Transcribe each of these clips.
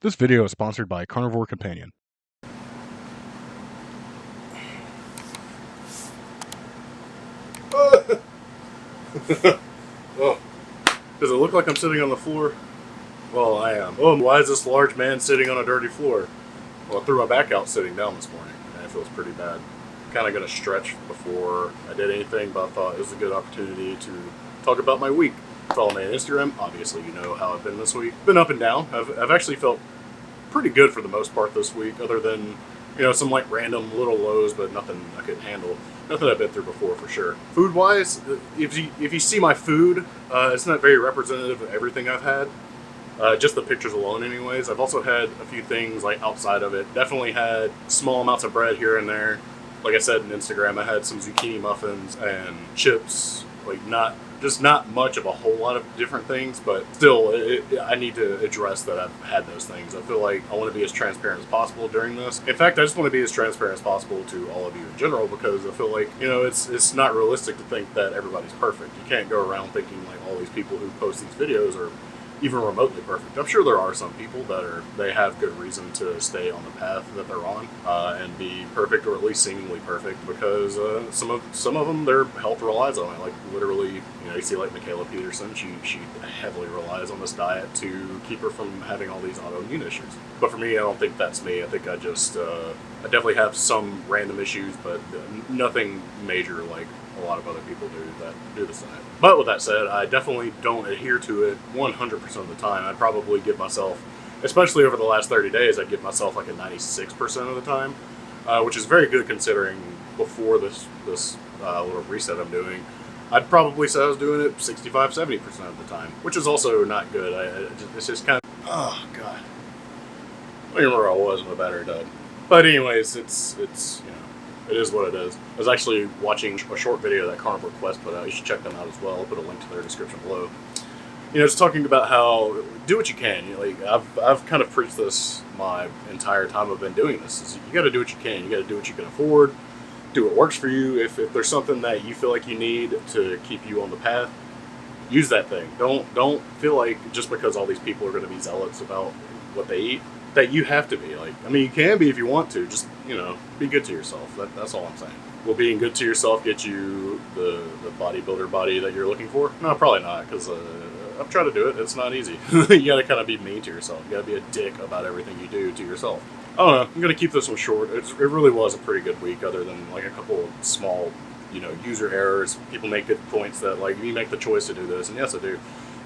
This video is sponsored by Carnivore Companion. Oh. Does it look like I'm sitting on the floor? Well, I am. Oh, why is this large man sitting on a dirty floor? Well, I threw my back out sitting down this morning, and it feels pretty bad. Kind of going to stretch before I did anything, but I thought it was a good opportunity to talk about my week. Follow me on Instagram. Obviously, you know how I've been this week. Been up and down. I've actually felt pretty good for the most part this week, other than, you know, some like random little lows, but nothing I couldn't handle. Nothing I've been through before for sure. Food wise, if you see my food, it's not very representative of everything I've had. Just the pictures alone anyways. I've also had a few things like outside of it. Definitely had small amounts of bread here and there. Like I said in Instagram, I had some zucchini muffins and chips. Like not much of a whole lot of different things, but still, I need to address that I've had those things. I feel like I want to be as transparent as possible during this. In fact, I just want to be as transparent as possible to all of you in general, because I feel like, you know, it's not realistic to think that everybody's perfect. You can't go around thinking like all these people who post these videos are even remotely perfect. I'm sure there are some people that they have good reason to stay on the path that they're on and be perfect, or at least seemingly perfect, because some of them, their health relies on it. Like literally, you know, you see like Michaela Peterson, she heavily relies on this diet to keep her from having all these autoimmune issues. But for me, I don't think that's me. I think I just I definitely have some random issues, but nothing major like a lot of other people do this diet. But with that said, I definitely don't adhere to it 100% of the time. I'd probably give myself, especially over the last 30 days, I'd give myself like a 96% of the time, which is very good considering before this little reset I'm doing. I'd probably say I was doing it 65-70% of the time, which is also not good. It's just kind of, oh god, I don't remember where I was when the battery died. But anyways, it's you know, it is what it is. I was actually watching a short video that CarnivorousChef put out. You should check them out as well. I'll put a link to their description below. You know, it's talking about how do what you can. You know, like I've kind of preached this my entire time I've been doing this. Is you got to do what you can. You got to do what you can afford. Do what works for you. If there's something that you feel like you need to keep you on the path, use that thing. Don't feel like just because all these people are going to be zealots about what they eat, that you have to be. Like, I mean, you can be if you want to. Just, you know, be good to yourself. That's all I'm saying. Will being good to yourself get you the bodybuilder body that you're looking for? No, probably not, because I've tried to do it. It's not easy. You got to kind of be mean to yourself. You got to be a dick about everything you do to yourself. I don't know. I'm going to keep this one short. It really was a pretty good week, other than like a couple of small, you know, user errors. People make good points that like you make the choice to do this, and yes, I do.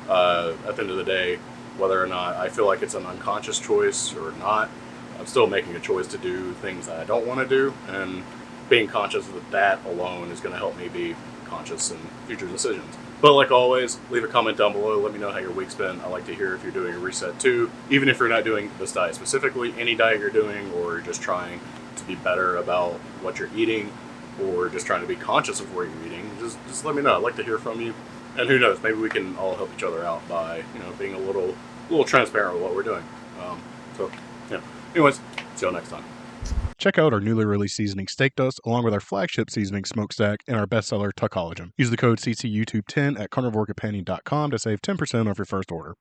At the end of the day, whether or not I feel like it's an unconscious choice or not, I'm still making a choice to do things that I don't want to do, and being conscious of that alone is going to help me be conscious in future decisions. But like always, leave a comment down below. Let me know how your week's been. I like to hear if you're doing a reset too, even if you're not doing this diet specifically, any diet you're doing, or you're just trying to be better about what you're eating, or just trying to be conscious of where you're eating. Just let me know. I'd like to hear from you. And who knows, maybe we can all help each other out by, you know, being a little transparent with what we're doing. So, yeah. Anyways, see y'all next time. Check out our newly released seasoning Steak Dust, along with our flagship seasoning Smokestack and our bestseller Tuckologen. Use the code CCYouTube10 at CarnivoreCompanion.com to save 10% off your first order.